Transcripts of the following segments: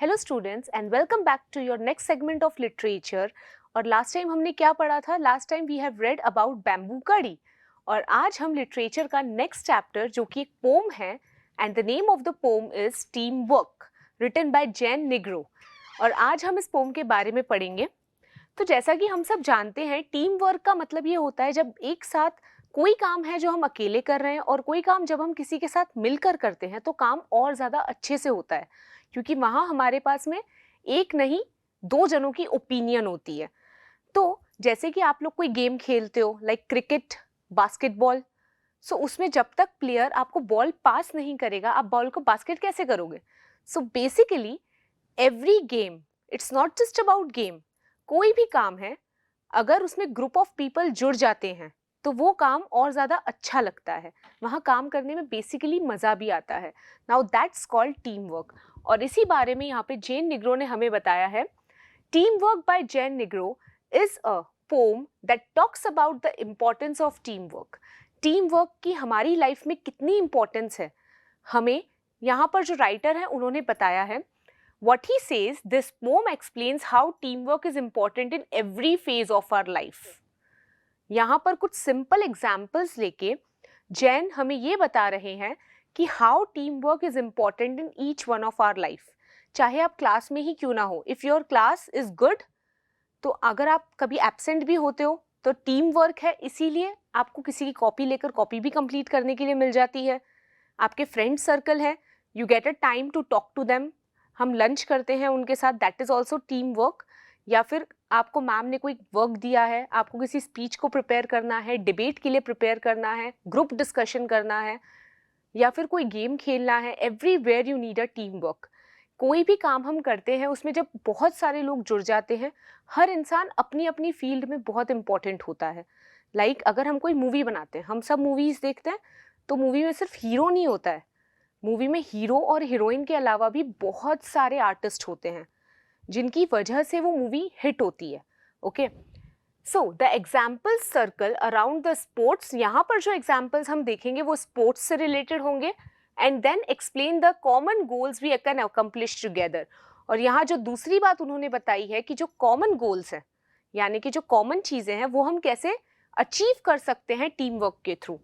Hello students and welcome back to your next segment of literature. और last time हमने क्या पढ़ा था? Last time we have read about bamboo curry और आज हम लिटरेचर का नेक्स्ट चैप्टर जो कि एक पोम है and the name of the poem is team work written by Jane Nigro. और आज हम इस पोम के बारे में पढ़ेंगे। तो जैसा कि हम सब जानते हैं, टीम वर्क का मतलब ये होता है जब एक साथ कोई काम है जो हम अकेले कर रहे हैं और कोई काम जब हम किसी के साथ मिलकर करते हैं तो काम और ज़्यादा अच्छे से होता है, क्योंकि वहाँ हमारे पास में एक नहीं दो जनों की ओपिनियन होती है। तो जैसे कि आप लोग कोई गेम खेलते हो लाइक क्रिकेट, बास्केटबॉल, सो उसमें जब तक प्लेयर आपको बॉल पास नहीं करेगा आप बॉल को बास्केट कैसे करोगे? So basically every game, it's not just about game, कोई भी काम है अगर उसमें ग्रुप ऑफ पीपल जुड़ जाते हैं तो वो काम और ज़्यादा अच्छा लगता है, वहाँ काम करने में बेसिकली मज़ा भी आता है। Now that's called team work. और इसी बारे में यहाँ पे जैन निग्रो ने हमें बताया है। Team work by Jane Negro is a poem that talks about the importance of team work. Team work की हमारी लाइफ में कितनी इम्पोर्टेंस है, हमें यहाँ पर जो राइटर है उन्होंने बताया है। What he says, this poem explains how teamwork is important in every phase of our life. यहाँ पर कुछ सिंपल एग्जाम्पल्स लेके जैन हमें ये बता रहे हैं कि how team work is important in each one of our life. चाहे आप क्लास में ही क्यों ना हो, if your class is good, तो अगर आप कभी एब्सेंट भी होते हो तो टीम वर्क है, इसीलिए आपको किसी की कॉपी लेकर कॉपी भी कंप्लीट करने के लिए मिल जाती है। आपके फ्रेंड सर्कल है, you get a time to talk to them, हम लंच करते हैं उनके साथ, that is also team work. या फिर आपको मैम ने कोई वर्क दिया है, आपको किसी स्पीच को प्रिपेयर करना है, डिबेट के लिए प्रिपेयर करना है, ग्रुप डिस्कशन करना है, या फिर कोई गेम खेलना है, everywhere you need a team work. कोई भी काम हम करते हैं उसमें जब बहुत सारे लोग जुड़ जाते हैं, हर इंसान अपनी अपनी फील्ड में बहुत इंपॉर्टेंट होता है। लाइक अगर हम कोई मूवी बनाते हैं, हम सब मूवीज़ देखते हैं, तो मूवी में सिर्फ हीरो नहीं होता है, मूवी में हीरो और हीरोइन के अलावा भी बहुत सारे आर्टिस्ट होते हैं जिनकी वजह से वो मूवी हिट होती है। Okay, so the example circle around the sports. यहाँ पर जो एग्जाम्पल्स हम देखेंगे वो स्पोर्ट्स से रिलेटेड होंगे। And then explain the common goals we can accomplish together. और यहाँ जो दूसरी बात उन्होंने बताई है कि जो कॉमन गोल्स हैं, यानी कि जो कॉमन चीज़ें हैं, वो हम कैसे अचीव कर सकते हैं टीम वर्क के through.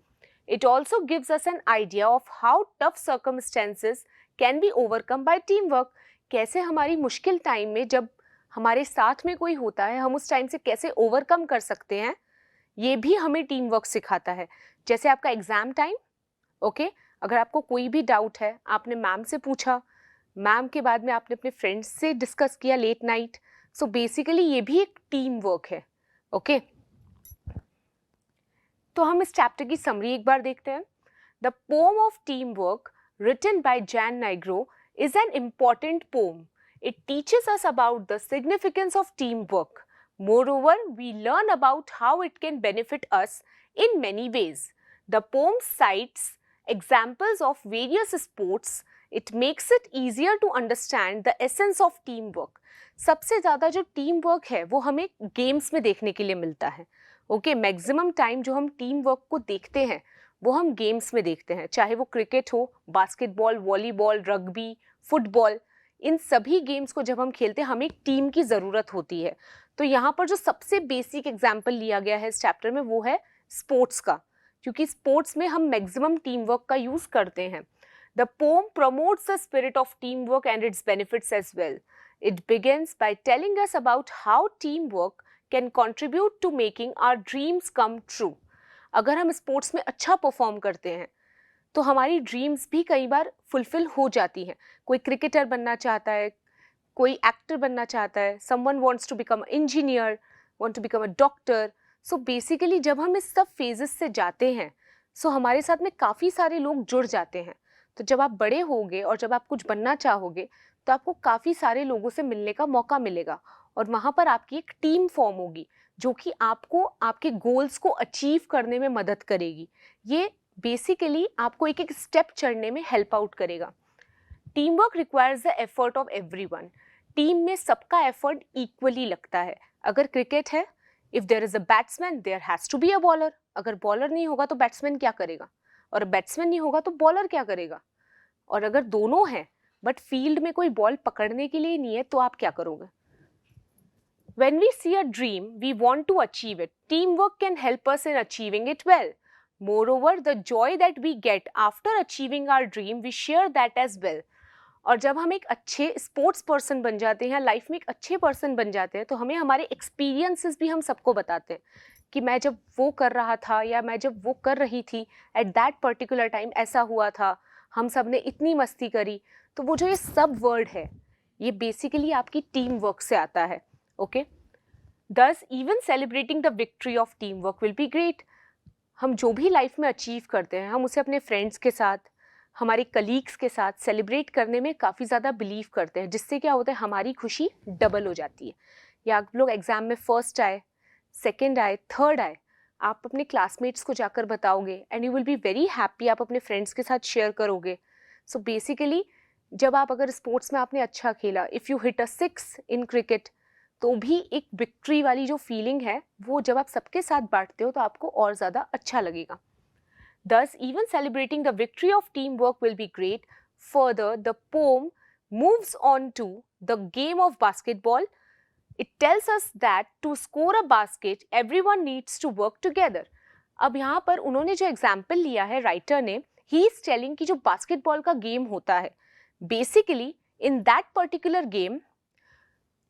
It also gives us an idea of how tough circumstances can be overcome by teamwork. कैसे हमारी मुश्किल टाइम में जब हमारे साथ में कोई होता है हम उस टाइम से कैसे ओवरकम कर सकते हैं, ये भी हमें टीम वर्क सिखाता है। जैसे आपका एग्जाम टाइम, ओके, अगर आपको कोई भी डाउट है, आपने मैम से पूछा, मैम के बाद में आपने अपने फ्रेंड्स से डिस्कस किया लेट नाइट, सो बेसिकली ये भी एक टीम वर्क है। ओके, तो हम इस चैप्टर की समरी एक बार देखते हैं। The poem of team work written by जैन नाइग्रो is an important poem. It teaches us about the significance of teamwork. Moreover, we learn about how it can benefit us in many ways. The poem cites examples of various sports. It makes it easier to understand the essence of teamwork. सबसे ज़्यादा जो team work है वो हमें games में देखने के लिए मिलता है। ओके, मैक्सिमम टाइम जो हम टीम वर्क को देखते हैं वो हम गेम्स में देखते हैं, चाहे वो क्रिकेट हो, बास्केटबॉल, वॉलीबॉल, रग्बी, फुटबॉल, इन सभी गेम्स को जब हम खेलते हैं हमें एक टीम की ज़रूरत होती है। तो यहाँ पर जो सबसे बेसिक एग्जाम्पल लिया गया है इस चैप्टर में वो है स्पोर्ट्स का, क्योंकि स्पोर्ट्स में हम मैक्सिमम टीम वर्क का यूज़ करते हैं। The poem promotes the spirit of team work and its benefits as well. It begins by telling us about how team work can contribute to making our dreams come true. अगर हम sports में अच्छा perform करते हैं तो हमारी dreams भी कई बार फुलफिल हो जाती हैं। कोई क्रिकेटर बनना चाहता है, कोई एक्टर बनना चाहता है, someone wants to become engineer, want to become a doctor. So basically जब हम इस सब फेजेस से जाते हैं सो हमारे साथ में काफ़ी सारे लोग जुड़ जाते हैं। तो जब आप बड़े होगे और जब आप कुछ बनना चाहोगे तो आपको काफ़ी सारे लोगों से मिलने का मौका मिलेगा और वहाँ पर आपकी एक टीम फॉर्म होगी जो कि आपको आपके गोल्स को अचीव करने में मदद करेगी। ये बेसिकली आपको एक एक स्टेप चढ़ने में हेल्प आउट करेगा। Team work requires the effort of everyone. Team में सबका एफर्ट इक्वली लगता है। अगर क्रिकेट है, if there is a batsman there has to be a bowler. अगर बॉलर नहीं होगा तो बैट्समैन क्या करेगा, और बैट्समैन नहीं होगा तो बॉलर क्या करेगा. और अगर दोनों हैं बट फील्ड में कोई बॉल पकड़ने के लिए नहीं है, तो आप क्या करोगे? When we see a dream, we want to achieve it. Teamwork can help us in achieving it well. Moreover, the joy that we get after achieving our dream, we share that as well. और जब हम एक अच्छे sports person बन जाते हैं, life में एक अच्छे पर्सन बन जाते हैं, तो हमें हमारे एक्सपीरियंसेस भी हम सबको बताते हैं कि मैं जब वो कर रहा था या मैं जब वो कर रही थी, एट दैट पर्टिकुलर टाइम ऐसा हुआ था, हम सब ने इतनी मस्ती करी. तो वो जो ये सब वर्ड है, ये बेसिकली आपकी टीम वर्क से आता है. ओके, दस even celebrating the victory of team work will be great. हम जो भी लाइफ में अचीव करते हैं, हम उसे अपने फ्रेंड्स के साथ, हमारे कलीग्स के साथ सेलिब्रेट करने में काफ़ी ज़्यादा बिलीव करते हैं, जिससे क्या होता है, हमारी खुशी डबल हो जाती है. या आप लोग एग्जाम में फर्स्ट आए, सेकेंड आए, थर्ड आए, आप अपने क्लासमेट्स को जाकर बताओगे and you will be very happy. आप अपने फ्रेंड्स के साथ शेयर करोगे. सो बेसिकली जब आप अगर स्पोर्ट्स में आपने अच्छा खेला, if you hit a 6 in cricket, तो भी एक विक्ट्री वाली जो फीलिंग है, वो जब आप सबके साथ बांटते हो तो आपको और ज़्यादा अच्छा लगेगा. Thus, even celebrating the victory of teamwork will be great. Further, the poem moves on to the game of basketball. It tells us that to score a basket, everyone needs to work together. अब यहाँ पर उन्होंने जो example लिया है writer ने, he is telling कि जो बास्केटबॉल का गेम होता है, basically in that particular game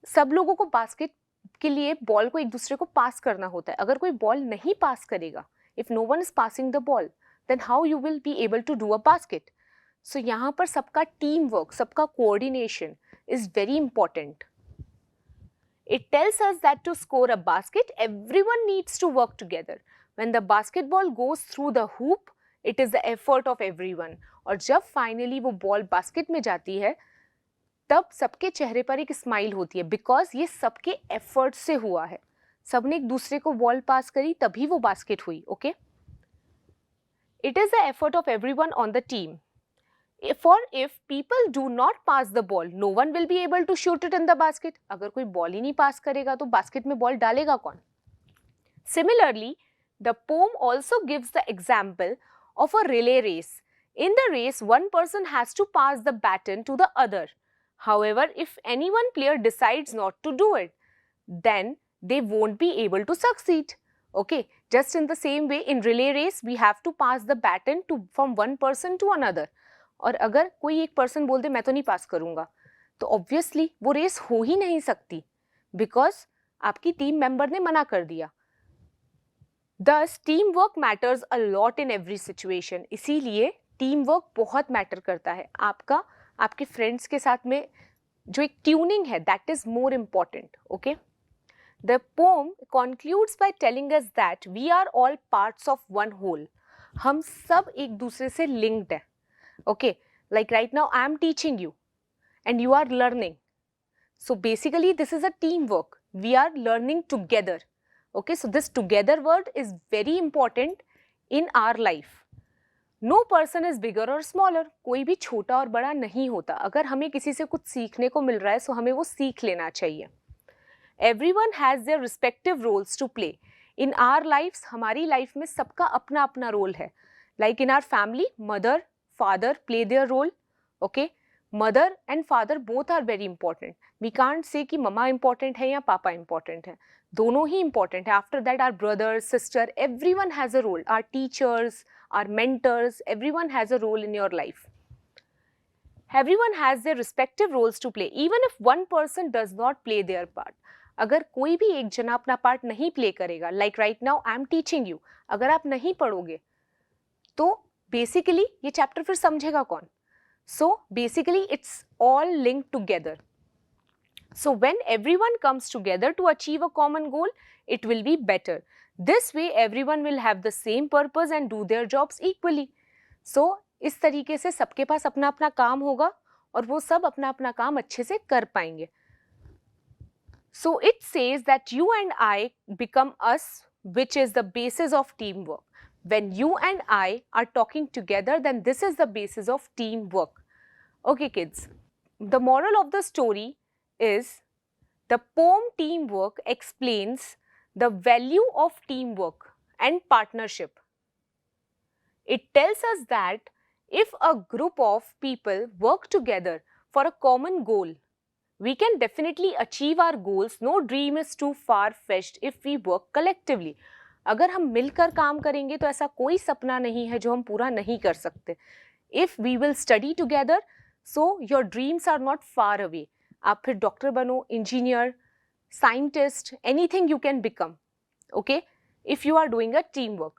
सब लोगों को बास्केट के लिए बॉल को एक दूसरे को पास करना होता है. अगर कोई बॉल नहीं पास करेगा, if no one is passing the ball, then how you will be able to do a basket. So यहाँ पर सबका team work, सबका coordination is very important. It tells us that to score a basket, everyone needs to work together. When the basketball goes through the hoop, it is the effort of everyone. और जब finally वो ball basket में जाती है, तब सबके चेहरे पर एक स्माइल होती है, because ये सबके effort से हुआ है. सबने एक दूसरे को बॉल पास करी, तभी वो बास्केट हुई. Okay, it is the effort of everyone on the team. For if people do not pass the ball, no one will be able to shoot it in the basket. अगर कोई ball ही नहीं pass करेगा तो basket में ball डालेगा कौन? Similarly, the poem also gives the example of a relay race. In the race, one person has to pass the baton to the other. However, if any one player decides not to do it, then they won't be able to succeed. Okay, just in the same way in relay race we have to pass the baton from one person to another. और अगर कोई एक person बोल दे मैं तो नहीं पास करूँगा, तो ऑब्वियसली वो रेस हो ही नहीं सकती, बिकॉज आपकी टीम मेंबर ने मना कर दिया. Thus, teamwork matters a lot in every situation. इसीलिए टीम वर्क बहुत मैटर करता है. आपका आपके फ्रेंड्स के साथ में जो एक ट्यूनिंग है, that is more important. Okay, the poem concludes by telling us that we are all parts of one whole. हम सब एक दूसरे से linked है. Okay, like right now I am teaching you and you are learning. So basically this is a teamwork. We are learning together. Okay, so this together word is very important in our life. No person is bigger or smaller. कोई भी छोटा और बड़ा नहीं होता. अगर हमें किसी से कुछ सीखने को मिल रहा है, तो हमें वो सीख लेना चाहिए. Everyone has their respective roles to play. In our lives, हमारी लाइफ में सबका अपना अपना रोल है. Like in our family, mother, father play their role. Okay, mother and father both are very important. We can't say कि mama important है या पापा important है. दोनों ही important है. After that, our brother, sister, everyone has a role. Our teachers, our mentors, everyone has a role in your life. Everyone has their respective roles to play. Even if one person does not play their part. अगर कोई भी एक जना अपना part नहीं play करेगा, like right now I am teaching you, अगर आप नहीं पढ़ोगे तो बेसिकली ये चैप्टर फिर समझेगा कौन? So basically it's all link together. So when everyone comes together to achieve a common goal, it will be better. This way everyone will have the same purpose and do their jobs equally. So इस तरीके से सबके पास अपना अपना काम होगा और वो सब अपना अपना काम अच्छे से कर पाएंगे. So it says that you and I become us, which is the basis of teamwork. When you and I are talking together, then this is the basis of teamwork. Okay kids, the moral of the story is the poem Teamwork explains the value of teamwork and partnership. It tells us that if a group of people work together, for a common goal. We can definitely achieve our goals. No dream is too far-fetched if we work collectively. अगर हम मिलकर काम करेंगे तो ऐसा कोई सपना नहीं है जो हम पूरा नहीं कर सकते. If we will study together, so your dreams are not far away. आप फिर डॉक्टर बनो, engineer, scientist, anything you can become. Okay? If you are doing a teamwork.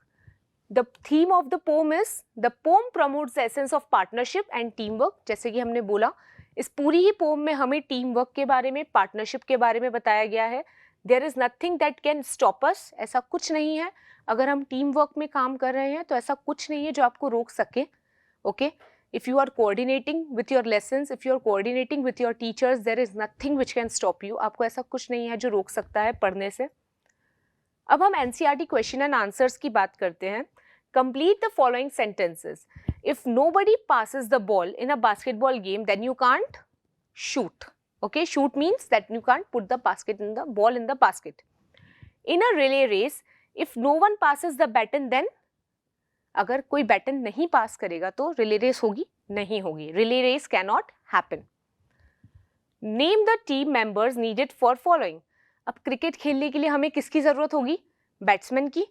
The theme of the poem is, the poem promotes the essence of partnership and teamwork. जैसे कि हमने बोला, इस पूरी ही pome में हमें टीम वर्क के बारे में, पार्टनरशिप के बारे में बताया गया है. There is nothing that can stop us. ऐसा कुछ नहीं है. अगर हम टीम वर्क में काम कर रहे हैं तो ऐसा कुछ नहीं है जो आपको रोक सके. Okay, if you are coordinating with your lessons, if you are coordinating with your teachers, there is nothing which can stop you. आपको ऐसा कुछ नहीं है जो रोक सकता है पढ़ने से. अब हम एनसीईआरटी क्वेश्चन एंड आंसर्स की बात करते हैं. Complete the following sentences. If nobody passes the ball in a basketball game, then you can't shoot. Okay, shoot means that you can't put the ball in the basket. In a relay race, if no one passes the baton, then अगर कोई baton नहीं pass करेगा तो relay race होगी? नहीं होगी. Relay race cannot happen. Name the team members needed for following. अब cricket खेलने के लिए हमें किसकी जरूरत होगी? बैट्समैन की,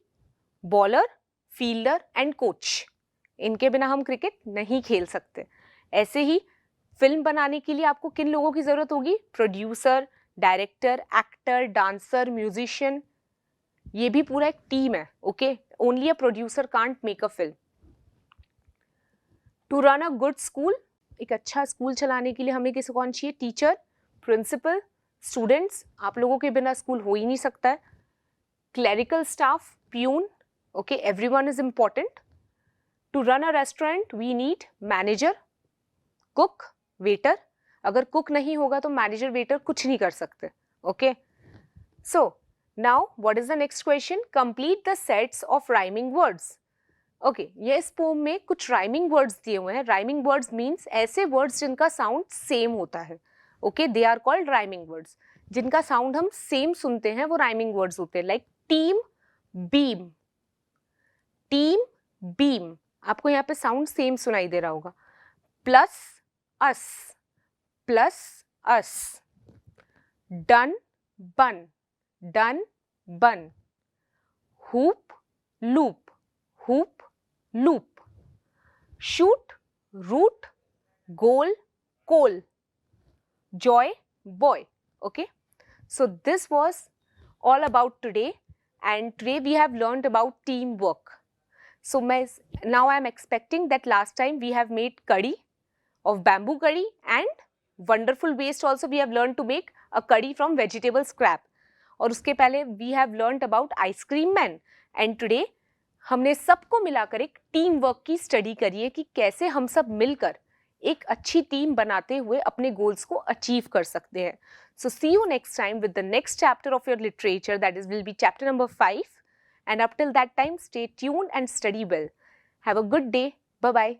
बॉलर, फील्डर एंड कोच. इनके बिना हम क्रिकेट नहीं खेल सकते. ऐसे ही फिल्म बनाने के लिए आपको किन लोगों की जरूरत होगी? Producer, director, actor, dancer, musician. ये भी पूरा एक टीम है. Okay, only a producer can't make a film. To run a good school, एक अच्छा स्कूल चलाने के लिए हमें किसी कौन चाहिए? Teacher, principal, students. आप लोगों के बिना स्कूल हो ही नहीं सकता है. Clerical staff, peon. Okay, everyone is important. To run a restaurant, we need manager, cook, waiter. अगर cook नहीं होगा तो manager, waiter कुछ नहीं कर सकते. Okay. So now, what is the next question? Complete the sets of rhyming words. Okay, ये इस poem में कुछ rhyming words दिए हुए हैं. Rhyming words means ऐसे words जिनका sound same होता है. Okay, they are called rhyming words. जिनका sound हम same सुनते हैं वो rhyming words होते हैं. Like team, beam. Team, beam. आपको यहाँ पे साउंड सेम सुनाई दे रहा होगा. Plus us, plus us. Done, bun, done, bun. Hoop, loop, hoop, loop. Shoot, root, goal, coal. Joy, boy. Okay, so this was all about today, and today we have learned about teamwork. So now I am expecting that last time we have made curry of bamboo curry, and wonderful waste also we have learned to make a curry from vegetable scrap. और उसके पहले we have learned about ice cream man, and today हमने सबको मिलाकर एक team work की study करी है कि कैसे हम सब मिलकर एक अच्छी टीम बनाते हुए अपने गोल्स को अचीव कर सकते हैं. So see you next time with the next chapter of your literature, that will be chapter number 5. And up till that time, stay tuned and study well. Have a good day. Bye-bye.